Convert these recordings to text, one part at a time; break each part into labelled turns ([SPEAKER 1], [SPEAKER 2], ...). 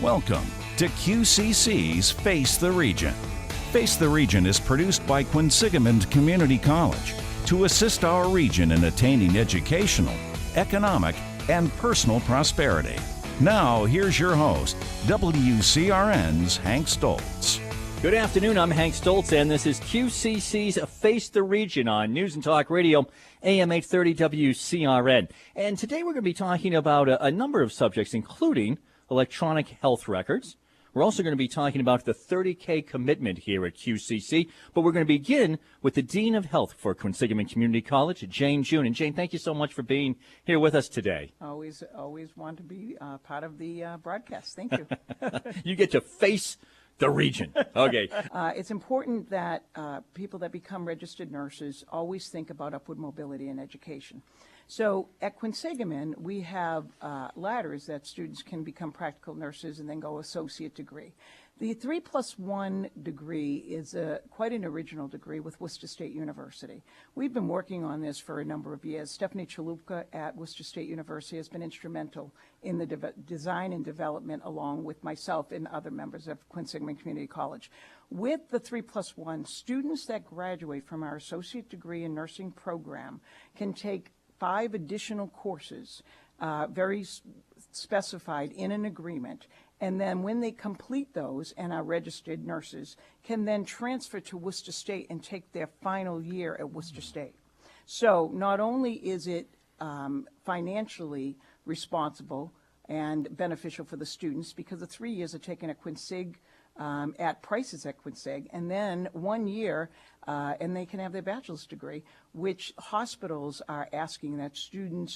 [SPEAKER 1] Welcome to QCC's Face the Region. Face the Region is produced by Quinsigamond Community College to assist our region in attaining educational, economic, and personal prosperity. Now, here's your host, WCRN's Hank Stoltz.
[SPEAKER 2] Good afternoon, I'm Hank Stoltz, and this is QCC's Face the Region on News and Talk Radio, AM 830 WCRN. And today we're going to be talking about a number of subjects, including electronic health records. We're also going to be talking about the 30K commitment here at QCC, but we're going to begin with the Dean of Health for Quinsigamond Community College, Jane June. And Jane, thank you so much for being here with us today.
[SPEAKER 3] Always want to be part of the broadcast. Thank you.
[SPEAKER 2] You get to face the region. Okay.
[SPEAKER 3] It's important that people that become registered nurses always think about upward mobility in education. So at Quinsigamond, we have ladders that students can become practical nurses and then go associate degree. The 3+1 degree is quite an original degree with Worcester State University. We've been working on this for a number of years. Stephanie Chalupka at Worcester State University has been instrumental in the design and development, along with myself and other members of Quinsigamond Community College. With the 3+1, students that graduate from our associate degree in nursing program can take 5 additional courses, very specified in an agreement, and then when they complete those and are registered nurses, can then transfer to Worcester State and take their final year at Worcester State. So not only is it financially responsible and beneficial for the students, because the 3 years are taken at Quinsig at prices at Quinsig, and then 1 year and they can have their bachelor's degree, which hospitals are asking that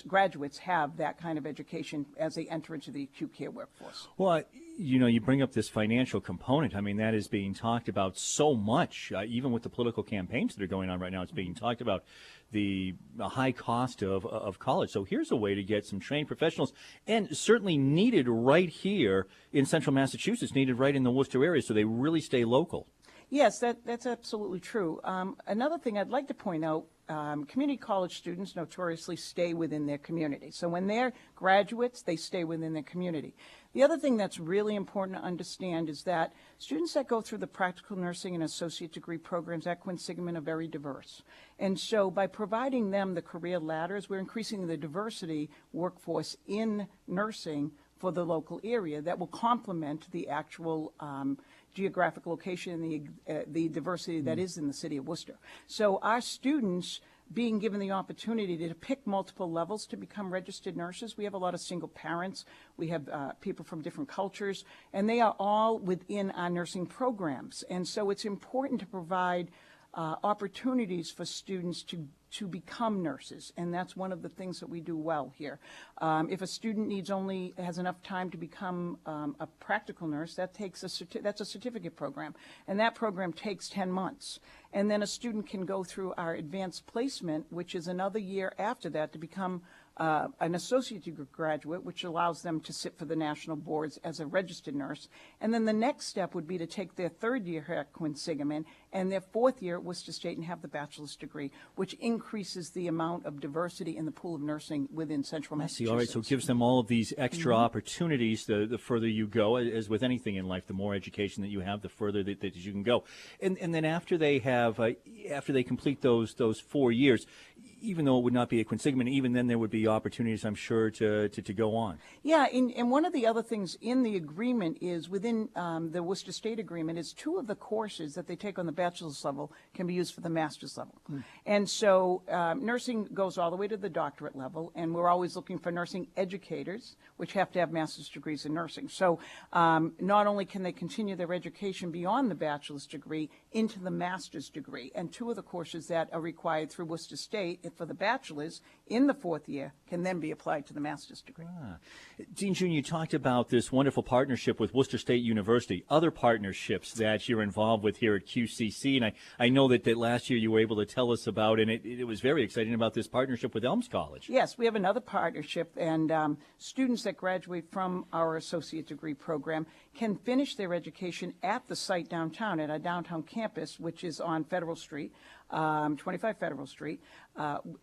[SPEAKER 3] graduates have that kind of education as they enter into the acute care workforce.
[SPEAKER 2] Well, you know, you bring up this financial component. I mean, that is being talked about so much, even with the political campaigns that are going on right now. It's being talked about the high cost of college. So here's a way to get some trained professionals, and certainly needed right here in central Massachusetts, needed right in the Worcester area, so they really stay local.
[SPEAKER 3] Yes, that's absolutely true. Another thing I'd like to point out, community college students notoriously stay within their community. So when they're graduates, they stay within their community. The other thing that's really important to understand is that students that go through the practical nursing and associate degree programs at Quinsigamond are very diverse. And so by providing them the career ladders, we're increasing the diversity workforce in nursing for the local area that will complement the actual geographic location and the diversity that is in the city of Worcester. So our students being given the opportunity to pick multiple levels to become registered nurses. We have a lot of single parents. We have people from different cultures, and they are all within our nursing programs. And so it's important to provide opportunities for students to become nurses, and that's one of the things that we do well here. If a student has enough time to become a practical nurse, that's a certificate program, and that program takes 10 months. And then a student can go through our advanced placement, which is another year after that, to become an associate degree graduate, which allows them to sit for the national boards as a registered nurse. And then the next step would be to take their 3rd year here at Quinsigamond and their 4th year at Worcester State and have the bachelor's degree, which increases the amount of diversity in the pool of nursing within central Massachusetts.
[SPEAKER 2] All right, so it gives them all of these extra opportunities the further you go. As with anything in life, the more education that you have, the further that you can go. And then after they complete those 4 years, even though it would not be at Quinsigamond, even then there would be opportunities, I'm sure, to go on.
[SPEAKER 3] Yeah, and one of the other things in the agreement is within the Worcester State agreement is 2 of the courses that they take on the bachelor's level can be used for the master's level. And so nursing goes all the way to the doctorate level, and we're always looking for nursing educators, which have to have master's degrees in nursing. So not only can they continue their education beyond the bachelor's degree into the master's degree, and 2 of the courses that are required through Worcester State for the bachelor's in the 4th year can then be applied to the master's degree.
[SPEAKER 2] Dean June, you talked about this wonderful partnership with Worcester State University, other partnerships that you're involved with here at QCC, and I know that last year you were able to tell us about, and it was very exciting about this partnership with Elms College.
[SPEAKER 3] Yes, we have another partnership, and students that graduate from our associate degree program can finish their education at the site downtown, at our downtown campus. campus, which is on Federal Street, 25 Federal Street,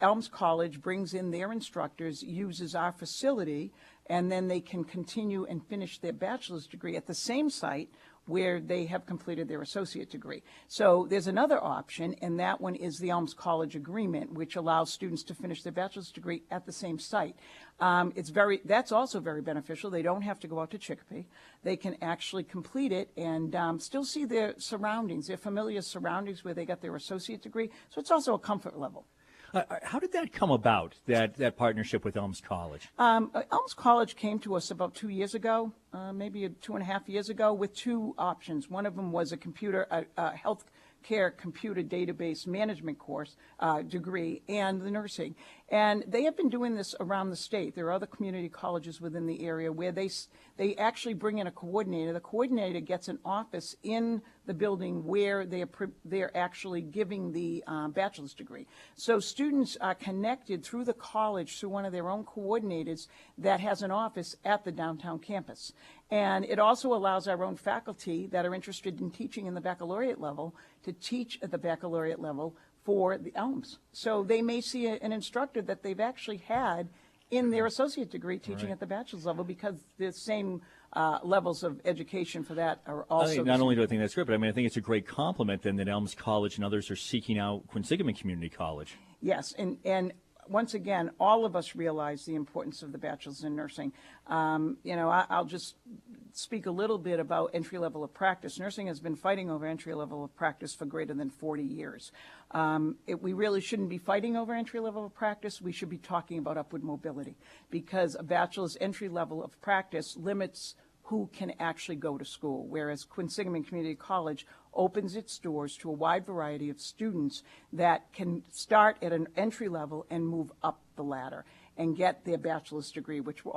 [SPEAKER 3] Elms College brings in their instructors, uses our facility, and then they can continue and finish their bachelor's degree at the same site where they have completed their associate degree. So there's another option, and that one is the Elms College Agreement, which allows students to finish their bachelor's degree at the same site. That's also very beneficial. They don't have to go out to Chicopee. They can actually complete it and still see their surroundings, their familiar surroundings where they got their associate degree. So it's also a comfort level.
[SPEAKER 2] How did that come about, that partnership with Elms College?
[SPEAKER 3] Elms College came to us about 2 years ago, maybe 2.5 years ago, with two options. One of them was a health care computer database management course degree and the nursing. And they have been doing this around the state. There are other community colleges within the area where they actually bring in a coordinator. The coordinator gets an office in the building where they're actually giving the bachelor's degree. So students are connected through the college through one of their own coordinators that has an office at the downtown campus. And it also allows our own faculty that are interested in teaching in the baccalaureate level to teach at the baccalaureate level for the Elms. So they may see an instructor that they've actually had in their associate degree teaching at the bachelor's level, because the same levels of education for that are also.
[SPEAKER 2] Not only do I think that's great, but I think it's a great compliment then that Elms College and others are seeking out Quinsigamond Community College.
[SPEAKER 3] Yes, and once again, all of us realize the importance of the bachelor's in nursing. I'll just speak a little bit about entry level of practice. Nursing has been fighting over entry level of practice for greater than 40 years. We really shouldn't be fighting over entry level of practice. We should be talking about upward mobility, because a bachelor's entry level of practice limits who can actually go to school, whereas Quinsigamond Community College opens its doors to a wide variety of students that can start at an entry level and move up the ladder and get their bachelor's degree, which we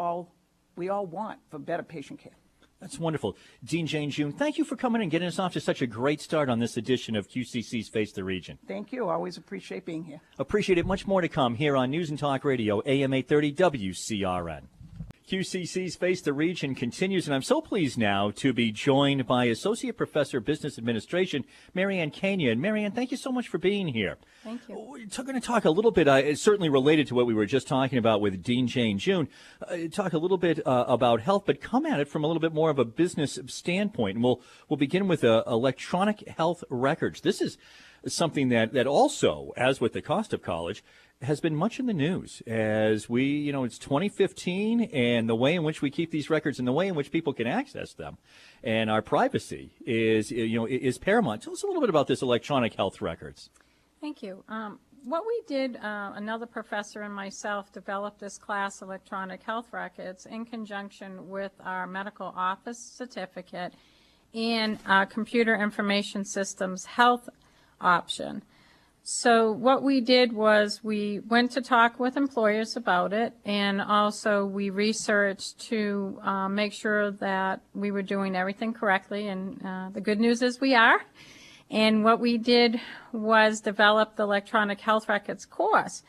[SPEAKER 3] all want for better patient care.
[SPEAKER 2] That's wonderful. Dean Jane June, thank you for coming and getting us off to such a great start on this edition of QCC's Face the Region.
[SPEAKER 3] Thank you. Always appreciate being here.
[SPEAKER 2] Appreciate it. Much more to come here on News and Talk Radio, AM 830 WCRN. QCC's Face the Region continues, and I'm so pleased now to be joined by Associate Professor of Business Administration, Marianne Kania. And Marianne, thank you so much for being here.
[SPEAKER 4] Thank you.
[SPEAKER 2] We're going to talk a little bit, it's certainly related to what we were just talking about with Dean Jane June, talk a little bit about health, but come at it from a little bit more of a business standpoint. And we'll begin with electronic health records. This is something that also, as with the cost of college, has been much in the news as it's 2015, and the way in which we keep these records and the way in which people can access them and our privacy is paramount. Tell us a little bit about this electronic health records.
[SPEAKER 4] Thank you. What we did, another professor and myself developed this class, Electronic Health Records, in conjunction with our medical office certificate and computer information systems health option. So what we did was we went to talk with employers about it, and also we researched to make sure that we were doing everything correctly, and the good news is we are. And what we did was develop the electronic health records course.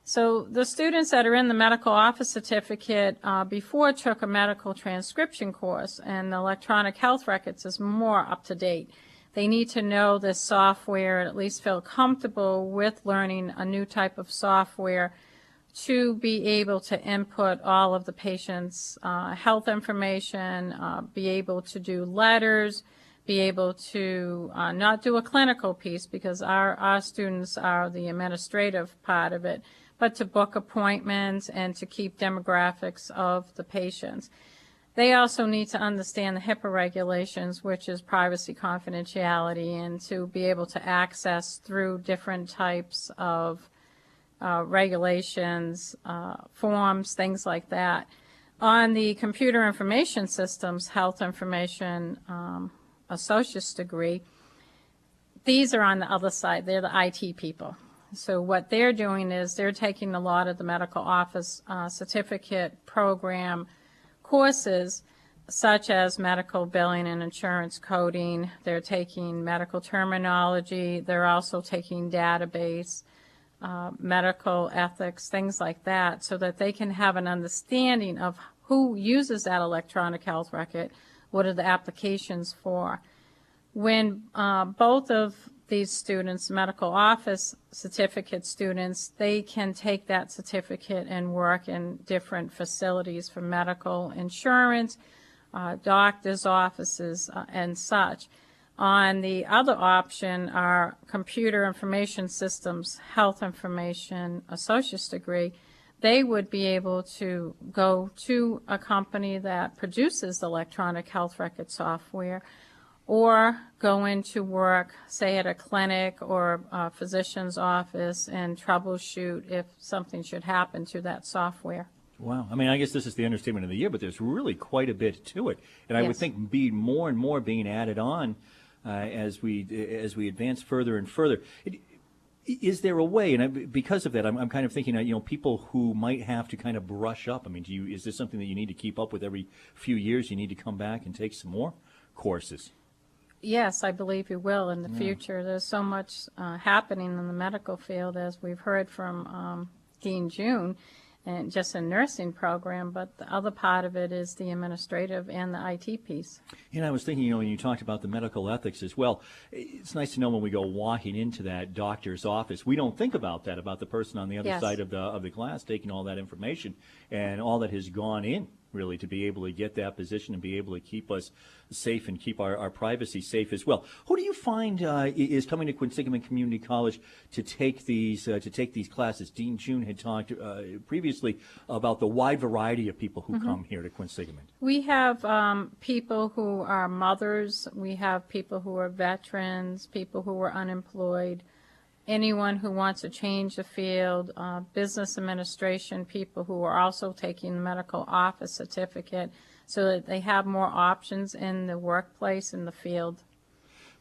[SPEAKER 4] So the students that are in the medical office certificate before took a medical transcription course, and the electronic health records is more up to date. They need to know this software and at least feel comfortable with learning a new type of software to be able to input all of the patient's health information, be able to do letters, be able to not do a clinical piece, because our students are the administrative part of it, but to book appointments and to keep demographics of the patients. They also need to understand the HIPAA regulations, which is privacy, confidentiality, and to be able to access through different types of regulations, forms, things like that. On the computer information systems, health information, associate's degree, these are on the other side. They're the IT people. So what they're doing is they're taking a lot of the medical office certificate program courses, such as medical billing and insurance coding. They're taking medical terminology. They're also taking database, medical ethics, things like that, so that they can have an understanding of who uses that electronic health record, what are the applications for. When both of these students, medical office certificate students, they can take that certificate and work in different facilities for medical insurance, doctor's offices, and such. On the other option, our computer information systems, health information, associate's degree, they would be able to go to a company that produces electronic health record software, or go into work, say at a clinic or a physician's office, and troubleshoot if something should happen to that software.
[SPEAKER 2] Wow. I mean, I guess this is the understatement of the year, but there's really quite a bit to it. And I would
[SPEAKER 4] Yes.
[SPEAKER 2] think be more and more being added on as we advance further and further. Is there a way, and because of that, I'm kind of thinking, people who might have to kind of brush up. I mean, is this something that you need to keep up with every few years? You need to come back and take some more courses?
[SPEAKER 4] Yes, I believe you will in the future. There's so much happening in the medical field, as we've heard from Dean June, and just a nursing program, but the other part of it is the administrative and the IT piece.
[SPEAKER 2] I was thinking, when you talked about the medical ethics as well, it's nice to know when we go walking into that doctor's office, we don't think about that, about the person on the other
[SPEAKER 4] Yes.
[SPEAKER 2] side of the glass taking all that information and all that has gone in, really, to be able to get that position and be able to keep us safe and keep our privacy safe as well. Who do you find is coming to Quinsigamond Community College to take these classes? Dean June had talked previously about the wide variety of people who come here to Quinsigamond.
[SPEAKER 4] We have people who are mothers, we have people who are veterans, people who are unemployed, anyone who wants to change the field, business administration people who are also taking the medical office certificate so that they have more options in the workplace, in the field.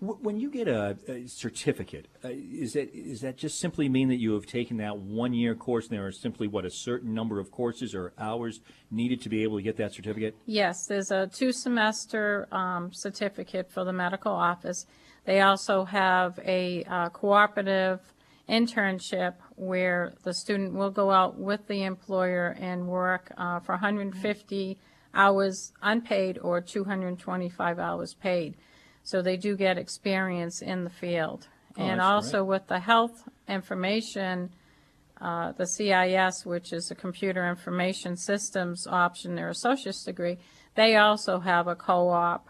[SPEAKER 2] When you get a certificate, is that just simply mean that you have taken that 1-year course and there are simply, a certain number of courses or hours needed to be able to get that certificate?
[SPEAKER 4] Yes, there's a 2-semester certificate for the medical office. They also have a cooperative internship where the student will go out with the employer and work for 150 hours unpaid or 225 hours paid. So they do get experience in the field. And
[SPEAKER 2] that's
[SPEAKER 4] also
[SPEAKER 2] great.
[SPEAKER 4] with the health information, the CIS, which is the computer information systems option, their associate's degree, they also have a co-op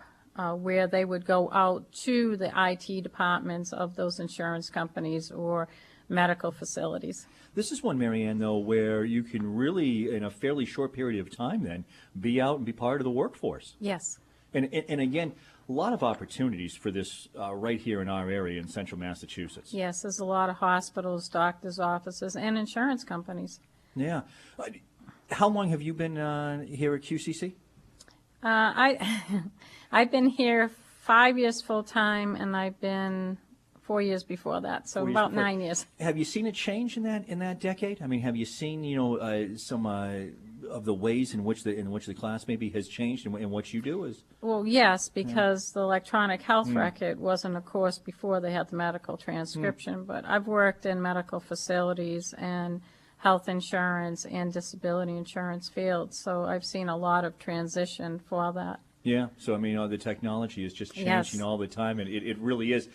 [SPEAKER 4] where they would go out to the IT departments of those insurance companies or medical facilities.
[SPEAKER 2] This is one, Marianne, though, where you can really, in a fairly short period of time then, be out and be part of the workforce.
[SPEAKER 4] Yes.
[SPEAKER 2] And again, a lot of opportunities for this right here in our area in central Massachusetts.
[SPEAKER 4] Yes, there's a lot of hospitals, doctors' offices, and insurance companies.
[SPEAKER 2] Yeah. How long have you been here at QCC?
[SPEAKER 4] I've been here 5 years full-time, and I've been 4 years before that, so
[SPEAKER 2] 4 years
[SPEAKER 4] about
[SPEAKER 2] before.
[SPEAKER 4] 9 years.
[SPEAKER 2] Have you seen a change in that decade? I mean, have you seen some of the ways in which the class maybe has changed and what you do is?
[SPEAKER 4] Well, yes, because the electronic health record wasn't a course before they had the medical transcription, but I've worked in medical facilities and health insurance and disability insurance fields, so I've seen a lot of transition for that.
[SPEAKER 2] Yeah, so I mean, the technology is just changing
[SPEAKER 4] Yes.
[SPEAKER 2] all the time, and it really is.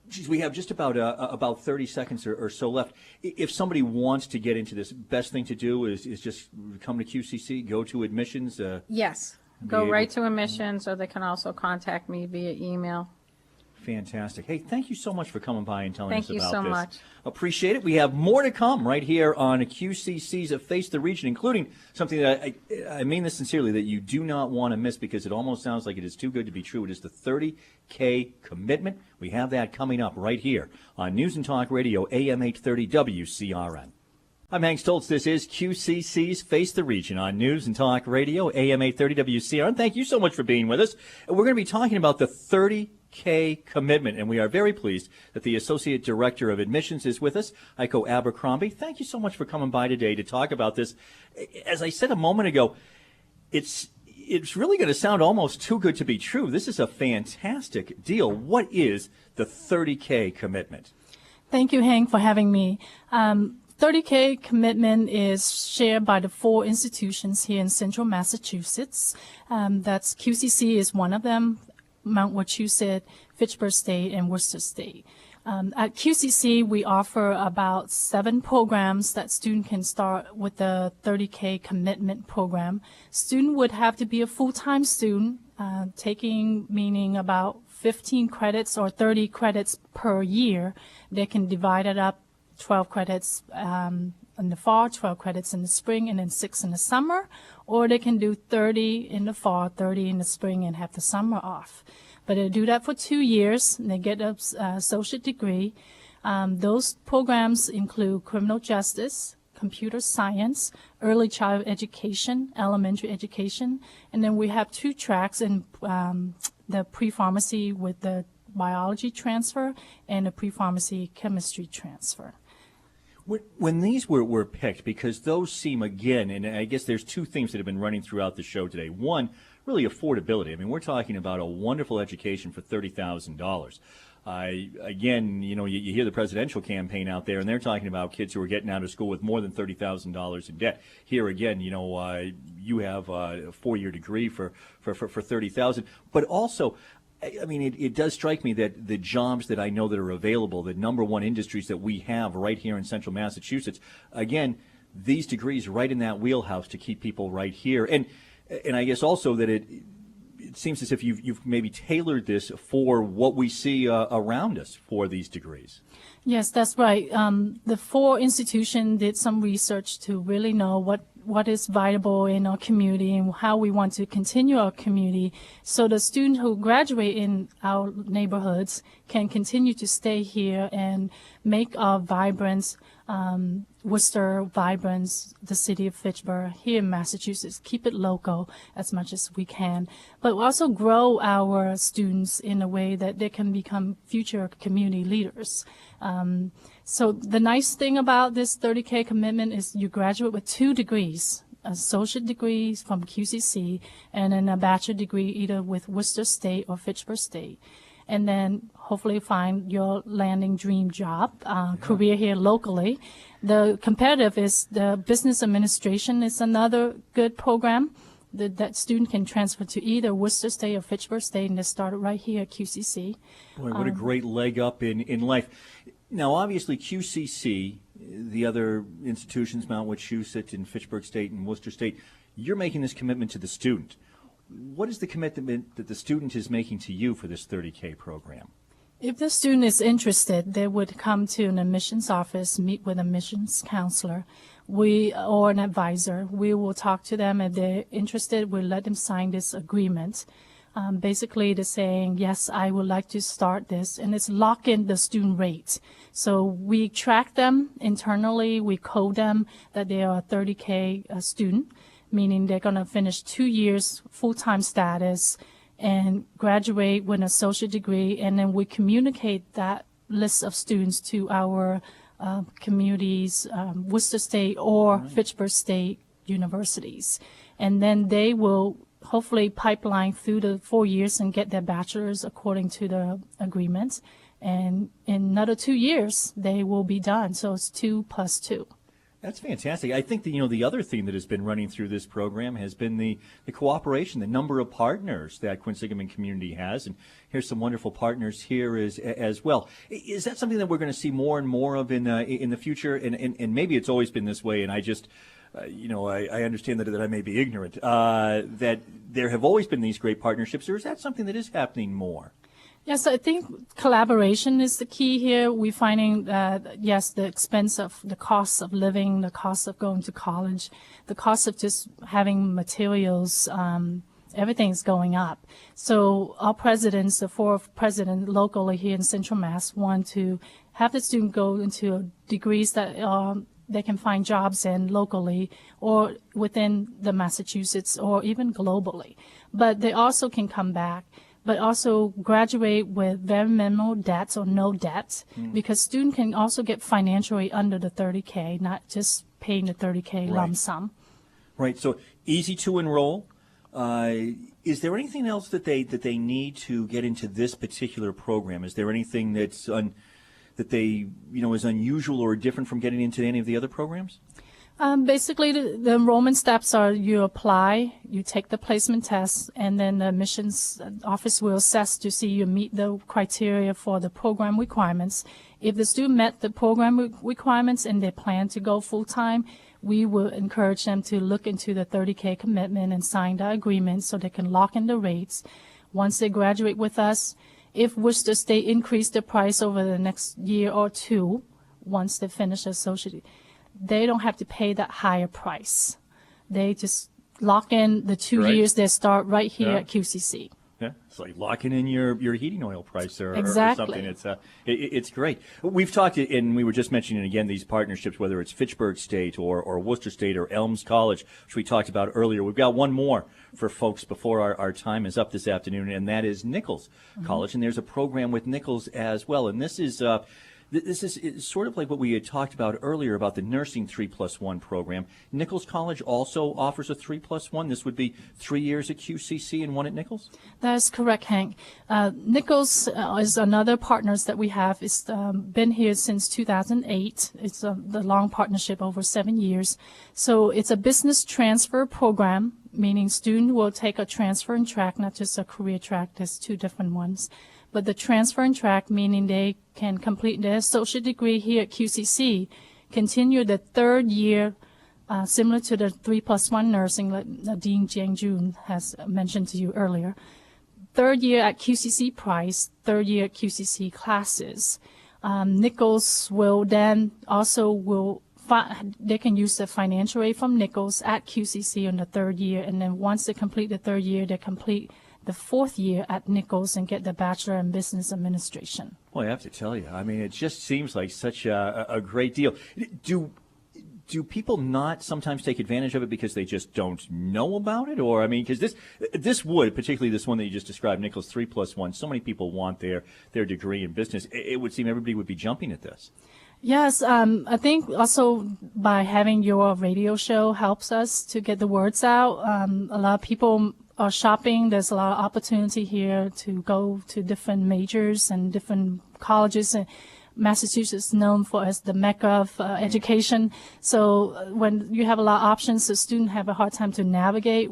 [SPEAKER 2] Geez, we have just about 30 seconds or so left. If somebody wants to get into this, best thing to do is just come to QCC, go to admissions.
[SPEAKER 4] Yes,
[SPEAKER 2] Be
[SPEAKER 4] go
[SPEAKER 2] able-
[SPEAKER 4] right to admissions, or they can also contact me via email.
[SPEAKER 2] Fantastic. Hey, thank you so much for coming by and telling
[SPEAKER 4] Thank
[SPEAKER 2] us
[SPEAKER 4] you
[SPEAKER 2] about
[SPEAKER 4] so
[SPEAKER 2] this.
[SPEAKER 4] much.
[SPEAKER 2] Appreciate it. We have more to come right here on QCC's Face the Region, including something that I mean this sincerely, that you do not want to miss because it almost sounds like it is too good to be true. It is the 30K commitment. We have that coming up right here on News and Talk Radio, AM 830 WCRN. I'm Hank Stoltz. This is QCC's Face the Region on News and Talk Radio, AM 830 WCRN. Thank you so much for being with us. We're going to be talking about the 30K commitment, and we are very pleased that the Associate Director of Admissions is with us, Heiko Abercrombie. Thank you so much for coming by today to talk about this. As I said a moment ago, it's really going to sound almost too good to be true. This is a fantastic deal. What is the 30K commitment?
[SPEAKER 5] Thank you, Hank, for having me. 30K commitment is shared by the 4 institutions here in central Massachusetts. That's QCC is one of them. Mount Wachusett, Fitchburg State, and Worcester State. At QCC, we offer about 7 programs that student can start with the 30K commitment program. Student would have to be a full-time student, meaning about 15 credits or 30 credits per year. They can divide it up, 12 credits in the fall, 12 credits in the spring, and then 6 in the summer. Or they can do 30 in the fall, 30 in the spring, and have the summer off. But they do that for 2 years, and they get a associate degree. Those programs include criminal justice, computer science, early child education, elementary education, and then we have 2 tracks in the pre-pharmacy with the biology transfer and the pre-pharmacy chemistry transfer.
[SPEAKER 2] When these were picked, because those seem, again, and I guess there's 2 themes that have been running throughout the show today. One, really affordability. I mean, we're talking about a wonderful education for $30,000. Again, you hear the presidential campaign out there, and they're talking about kids who are getting out of school with more than $30,000 in debt. Here again, you have a 4-year degree for $30,000. But also, I mean, it does strike me that the jobs that I know that are available, the number one industries that we have right here in central Massachusetts, again, these degrees right in that wheelhouse to keep people right here. And I guess also that it seems as if you've maybe tailored this for what we see around us for these degrees.
[SPEAKER 5] Yes, that's right. The 4 institutions did some research to really know what is viable in our community and how we want to continue our community, so the students who graduate in our neighborhoods can continue to stay here and make our vibrance, Worcester vibrance, the city of Fitchburg here in Massachusetts, keep it local as much as we can, but also grow our students in a way that they can become future community leaders. So the nice thing about this 30K commitment is you graduate with 2 degrees, associate degrees from QCC, and then a bachelor degree either with Worcester State or Fitchburg State. And then hopefully find your landing dream job, career here locally. The competitive is the business administration is another good program that student can transfer to either Worcester State or Fitchburg State, and they started right here at QCC.
[SPEAKER 2] Boy, what a great leg up in life. Now, obviously, QCC, the other institutions, Mount Wachusett and Fitchburg State and Worcester State, you're making this commitment to the student. What is the commitment that the student is making to you for this 30K program?
[SPEAKER 5] If the student is interested, they would come to an admissions office, meet with a admissions counselor, or an advisor. We will talk to them. If they're interested, we'll let them sign this agreement. Basically, they're saying, yes, I would like to start this, and it's lock in the student rate. So we track them internally. We code them that they are a 30K student, meaning they're going to finish 2 years full-time status and graduate with an associate degree, and then we communicate that list of students to our communities, Worcester State or Fitchburg State universities. And then they will hopefully pipeline through the 4 years and get their bachelor's according to the agreement. And in another 2 years, they will be done. So it's 2 plus 2.
[SPEAKER 2] That's fantastic. I think the other theme that has been running through this program has been the cooperation, the number of partners that Quinsigamond community has, and here's some wonderful partners here as well. Is that something that we're going to see more and more of in the future? And maybe it's always been this way, and I just I understand that I may be ignorant, that there have always been these great partnerships, or is that something that is happening more?
[SPEAKER 5] Yes, I think collaboration is the key here. We're finding that, yes, the cost of living, the cost of going to college, the cost of just having materials, everything's going up. So our presidents, the 4 presidents locally here in Central Mass, want to have the student go into degrees that they can find jobs in locally or within the Massachusetts or even globally. But they also can come back, but also graduate with very minimal debts or no debts, because students can also get financially under the 30K, not just paying the 30K lump sum. Right.
[SPEAKER 2] So easy to enroll. Is there anything else that they need to get into this particular program? Is there anything that they is unusual or different from getting into any of the other programs?
[SPEAKER 5] Basically, the enrollment steps are you apply, you take the placement test, and then the admissions office will assess to see you meet the criteria for the program requirements. If the student met the program requirements and they plan to go full-time, we will encourage them to look into the 30K commitment and sign the agreement so they can lock in the rates. Once they graduate with us, if Worcester State increase the price over the next year or two, once they finish associate, they don't have to pay that higher price. They just lock in the 2
[SPEAKER 2] Right.
[SPEAKER 5] years they start right here
[SPEAKER 2] Yeah.
[SPEAKER 5] at QCC.
[SPEAKER 2] Yeah, it's like locking in your heating oil price or
[SPEAKER 5] Exactly.
[SPEAKER 2] something. It's great. We've talked, and we were just mentioning again these partnerships, whether it's Fitchburg State or Worcester State or Elms College, which we talked about earlier. We've got one more for folks before our time is up this afternoon, and that is Nichols College. And there's a program with Nichols as well. And this is sort of like what we had talked about earlier about the nursing 3+1 program. Nichols College also offers a 3+1. This would be 3 years at QCC and 1 at Nichols?
[SPEAKER 5] That is correct, Hank. Nichols is another partners that we have. It's been here since 2008. It's the long partnership over 7 years. So it's a business transfer program, meaning student will take a transferring track, not just a career track. There's two different ones. But the transferring track, meaning they can complete their associate degree here at QCC, continue the third year, similar to the 3+1 nursing that Dean Jiang Jun has mentioned to you earlier. Third year at QCC price, third year at QCC classes. Nichols will then also they can use the financial aid from Nichols at QCC in the third year, and then once they complete the third year, they complete the fourth year at Nichols and get the Bachelor in Business Administration.
[SPEAKER 2] Well, I have to tell you, I mean, it just seems like such a great deal. Do people not sometimes take advantage of it because they just don't know about it? Or, I mean, because this would, particularly this one that you just described, Nichols 3+1, so many people want their degree in business. It would seem everybody would be jumping at this.
[SPEAKER 5] Yes, I think also by having your radio show helps us to get the words out. A lot of people are shopping. There's a lot of opportunity here to go to different majors and different colleges. And Massachusetts is known for as the mecca of education. So when you have a lot of options, the students have a hard time to navigate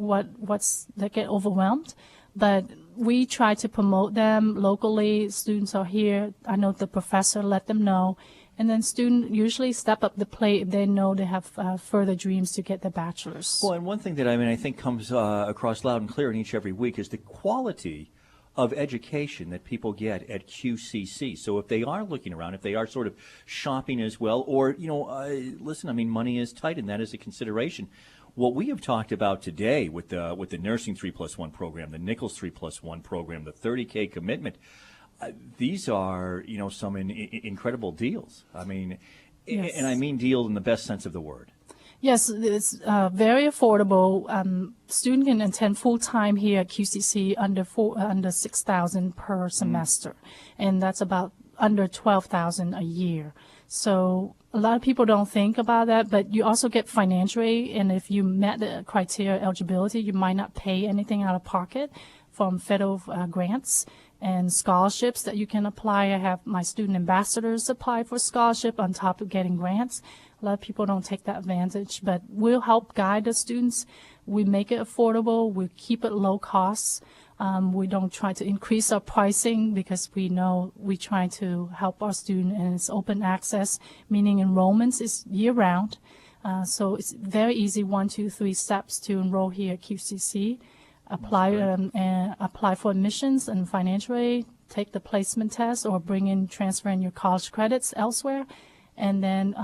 [SPEAKER 5] they get overwhelmed. But we try to promote them locally. Students are here. I know the professor let them know. And then students usually step up the plate if they know they have further dreams to get their bachelor's.
[SPEAKER 2] Well, and one thing that I think comes across loud and clear in each every week is the quality of education that people get at QCC. So if they are looking around, if they are sort of shopping as well, or, listen, I mean, money is tight and that is a consideration. What we have talked about today with the nursing 3+1 program, the Nichols 3+1 program, the 30K commitment, these are, some incredible deals. I mean,
[SPEAKER 5] Yes.
[SPEAKER 2] and I mean deal in the best sense of the word.
[SPEAKER 5] Yes, it's very affordable. Student can attend full-time here at QCC under $6,000 per semester, and that's about under $12,000 a year. So a lot of people don't think about that, but you also get financial aid, and if you met the criteria eligibility, you might not pay anything out of pocket from federal grants and scholarships that you can apply. I have my student ambassadors apply for scholarship on top of getting grants. A lot of people don't take that advantage, but we'll help guide the students. We make it affordable. We keep it low costs. We don't try to increase our pricing because we know we try to help our student, and it's open access, meaning enrollments is year round. So it's very easy, 1, 2, 3 steps to enroll here at QCC. Apply for admissions and financial aid, take the placement test, or transfer in your college credits elsewhere, and then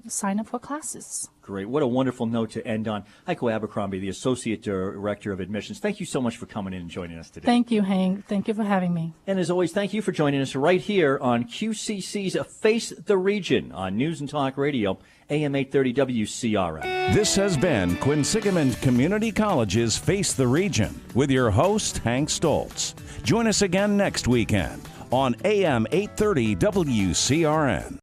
[SPEAKER 5] sign up for classes.
[SPEAKER 2] Great. What a wonderful note to end on. Heiko Abercrombie, the Associate Director of Admissions, thank you so much for coming in and joining us today.
[SPEAKER 5] Thank you, Hank. Thank you for having me.
[SPEAKER 2] And as always, thank you for joining us right here on QCC's Face the Region on News and Talk Radio, AM 830 WCRN.
[SPEAKER 1] This has been Quinsigamond Community College's Face the Region with your host, Hank Stoltz. Join us again next weekend on AM 830 WCRN.